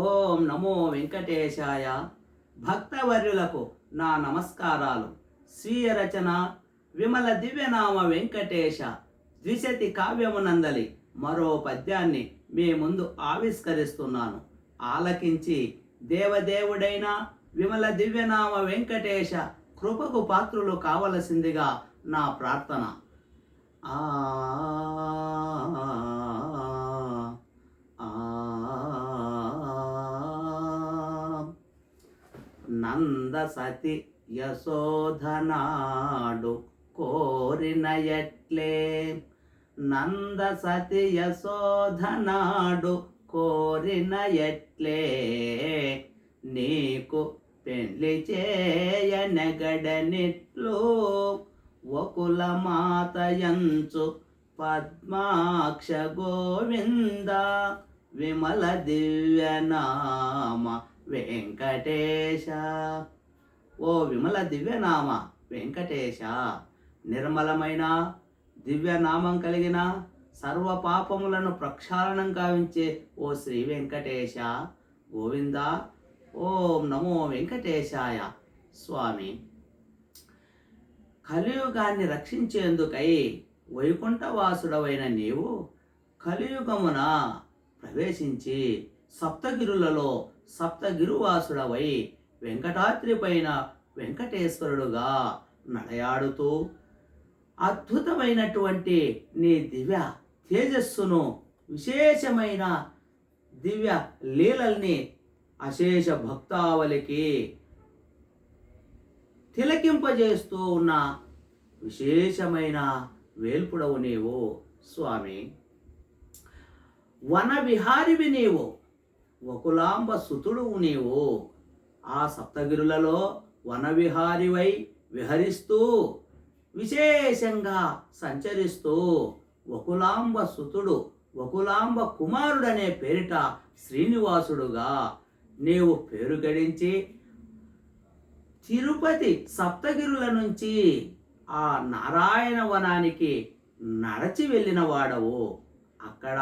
ఓం నమో వెంకటేశాయ. భక్తవర్యులకు నా నమస్కారాలు. స్వీయ రచన విమల దివ్యనామ వెంకటేశ ద్విశతి కావ్యమునందలి మరో పద్యాన్ని మీ ముందు ఆవిష్కరిస్తున్నాను. ఆలకించి దేవదేవుడైన విమల దివ్యనామ వెంకటేశ కృపకు పాత్రులు కావలసిందిగా నా ప్రార్థన. ఆ నంద సతి యశోధనాడు కోరిన ఎట్లే, నంద సతి యశోధనాడు కోరిన ఎట్లే, నీకు పెళ్లి చేయనగడనిట్లు వకుల మాతయంచు పద్మాక్ష గోవింద విమల దివ్యనామ వెంకటేశ. ఓ విమల దివ్యనామ వెంకటేశ, నిర్మలమైన దివ్యనామం కలిగిన సర్వ పాపములను ప్రక్షాళనం గావించే ఓ శ్రీ వెంకటేశ గోవింద. ఓం నమో వెంకటేశాయ. స్వామి, కలియుగాన్ని రక్షించేందుకై వైకుంఠవాసుడవైన నీవు కలియుగమున ప్రవేశించి సప్తగిరులలో సప్తగిరువాసుడవై వెంకటాద్రి పైన వెంకటేశ్వరుడుగా నడయాడుతూ అద్భుతమైనటువంటి నీ దివ్య తేజస్సును, విశేషమైన దివ్య లీలల్ని అశేష భక్తావళికి తిలకింపజేస్తూ ఉన్న విశేషమైన వేల్పుడవు నీవు స్వామి. వన విహారివి నీవు, వకులాంబ సుతుడువు నీవు. ఆ సప్తగిరులలో వనవిహారివై విహరిస్తూ విశేషంగా సంచరిస్తూ వకులాంబ సుతుడు, వకులాంబ కుమారుడనే పేరిట శ్రీనివాసుడుగా నీవు పేరు గడించి తిరుపతి సప్తగిరుల నుంచి ఆ నారాయణ వనానికి నడచి వెళ్ళిన వాడవు. అక్కడ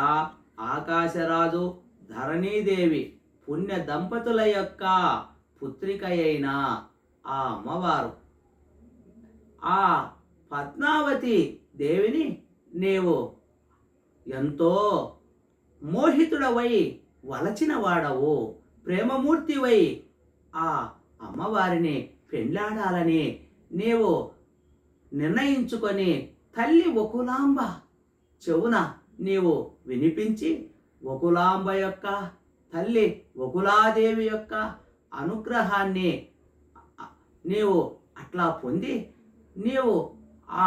ఆకాశరాజు ధరణీదేవి పుణ్య దంపతుల యొక్క పుత్రిక అయిన ఆ అమ్మవారు ఆ పద్మావతి దేవిని నీవు ఎంతో మోహితుడవై వలచిన వాడవు. ప్రేమమూర్తివై ఆ అమ్మవారిని పెండ్లాడాలని నీవు నిర్ణయించుకొని తల్లి వకులాంబ చెవున నీవు వినిపించి వకులాంబ యొక్క తల్లి వకులాదేవి యొక్క అనుగ్రహాన్ని నీవు అట్లా పొంది నీవు ఆ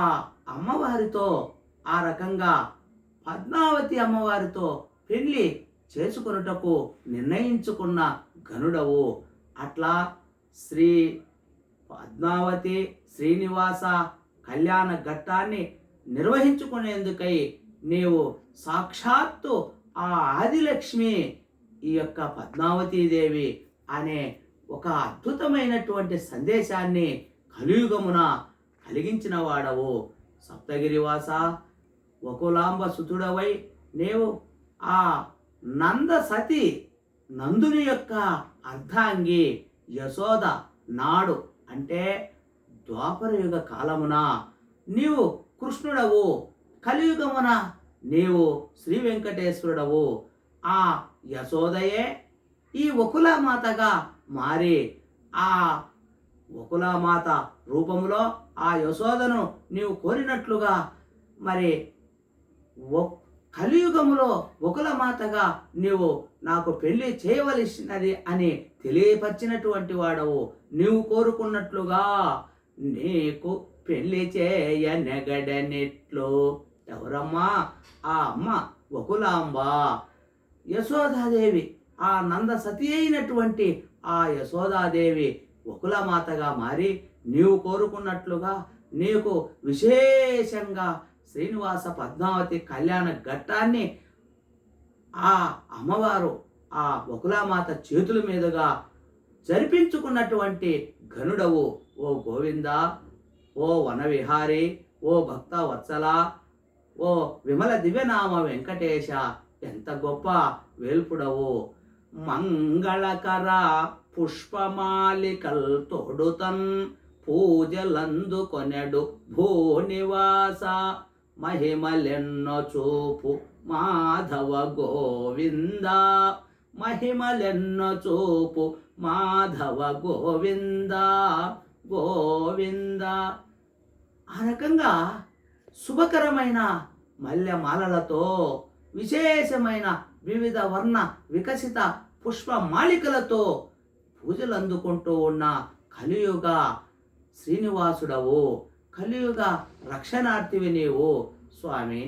అమ్మవారితో ఆ రకంగా పద్మావతి అమ్మవారితో పెళ్లి చేసుకొనుటకు నిర్ణయించుకున్న ఘనుడవు. అట్లా శ్రీ పద్మావతి శ్రీనివాస కళ్యాణ ఘట్టాన్ని నిర్వహించుకునేందుకై నీవు సాక్షాత్తు ఆ ఆదిలక్ష్మి ఈ యొక్క పద్మావతీదేవి అనే ఒక అద్భుతమైనటువంటి సందేశాన్ని కలియుగమున కలిగించిన వాడవు. సప్తగిరివాస వకులాంబ సుతుడవై నీవు ఆ నంద సతి నందుని యొక్క అర్ధాంగి యశోద నాడు అంటే ద్వాపరయుగ కాలమున నీవు కృష్ణుడవు, కలియుగమున నీవు శ్రీ వెంకటేశ్వరుడవు. ఆ యశోదయే ఈ వకులామాతగా మారి ఆ వకులామాత రూపంలో ఆ యశోదను నీవు కోరినట్లుగా మరి కలియుగములో వకులమాతగా నీవు నాకు పెళ్లి చేయవలసినది అని తెలియపరిచినటువంటి వాడవు. నీవు కోరుకున్నట్లుగా నీకు పెళ్లి చేయనెగడనిట్లు. ఎవరమ్మా? ఆ అమ్మ వకులాంబ యశోదాదేవి. ఆ నంద సతి అయినటువంటి ఆ యశోదాదేవి వకులమాతగా మారి నీవు కోరుకున్నట్లుగా నీకు విశేషంగా శ్రీనివాస పద్మావతి కళ్యాణ ఘట్టాన్ని ఆ అమ్మవారు ఆ వకులామాత చేతుల మీదుగా జరిపించుకున్నటువంటి ఘనుడవు. ఓ గోవింద, ఓ వనవిహారి, ఓ భక్త వత్సల, ఓ విమల దివ్యనామ వెంకటేశ, ఎంత గొప్ప వేల్పుడవు. మంగళకర పుష్పమాలికల్ తొడుతన్ పూజలందుకొనెడు భూనివాస మహిమలెన్నో చూపు మాధవ గోవింద మహిమలెన్నో చూపు మాధవ గోవింద గోవింద. ఆ రకంగా శుభకరమైన మల్లెమాలలతో విశేషమైన వివిధ వర్ణ వికసిత పుష్పమాలికలతో పూజలు అందుకుంటూ ఉన్న కలియుగ శ్రీనివాసుడవు, కలియుగ రక్షణార్థివి నీవు స్వామి.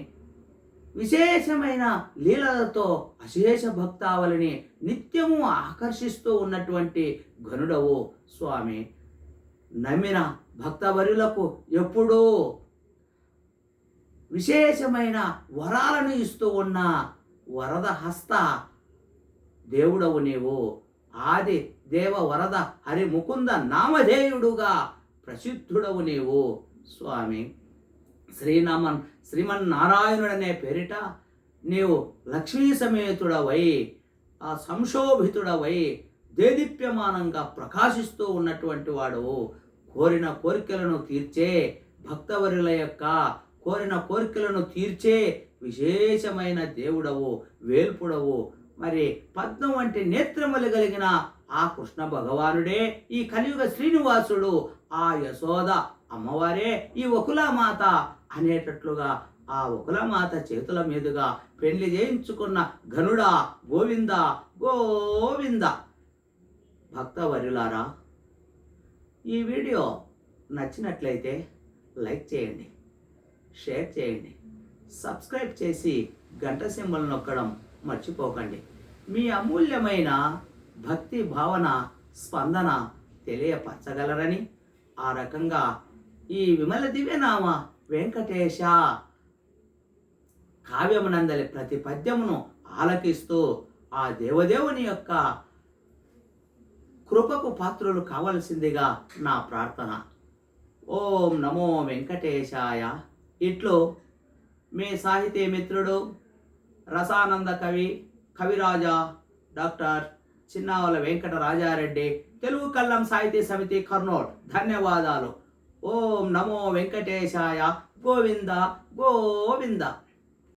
విశేషమైన లీలలతో అశేష భక్తావళిని నిత్యము ఆకర్షిస్తూ ఉన్నటువంటి ఘనుడవు స్వామి. నమ్మిన భక్తవరులకు ఎప్పుడూ విశేషమైన వరాలను ఇస్తూ ఉన్న వరద హస్త దేవుడవు నీవు. ఆది దేవ వరద హరి ముకుంద నామధేయుడుగా ప్రసిద్ధుడవు నీవు స్వామి. శ్రీమన్నారాయణుడనే పేరిట నీవు లక్ష్మీ సమేతుడవై ఆ సంశోభితుడవై దేదీప్యమానంగా ప్రకాశిస్తూ ఉన్నటువంటి వాడు. కోరిన కోరికలను తీర్చే భక్తవరుల యొక్క కోరిన కోరికలను తీర్చే విశేషమైన దేవుడవు, వేల్పుడవు. మరి పద్మం వంటి నేత్రములు కలిగిన ఆ కృష్ణ భగవానుడే ఈ కలియుగ శ్రీనివాసుడు, ఆ యశోద అమ్మవారే ఈ వకులామాత అనేటట్లుగా ఆ వకులామాత చేతుల మీదుగా పెళ్లి చేయించుకున్న ఘనుడా గోవింద గోవింద. భక్తవరులారా, ఈ వీడియో నచ్చినట్లయితే లైక్ చేయండి, షేర్ చేయండి, సబ్స్క్రైబ్ చేసి గంట సింబల్ నొక్కడం మర్చిపోకండి. మీ అమూల్యమైన భక్తి భావన స్పందన తెలియపరచగలరని, ఆ రకంగా ఈ విమల దివ్యనామ వెంకటేశ కావ్యమునందలి ప్రతి పద్యమును ఆలకిస్తూ ఆ దేవదేవుని యొక్క కృపకు పాత్రులు కావలసిందిగా నా ప్రార్థన. ఓం నమో వెంకటేశాయ. ఇట్లు మీ సాహితీ మిత్రుడు రసానంద కవి కవిరాజా డాక్టర్ చిన్నావల వెంకట రాజారెడ్డి, తెలుగు కల్లం సాహితీ సమితి, కర్నూలు. ధన్యవాదాలు. ఓం నమో వెంకటేశాయ. గోవింద గోవింద.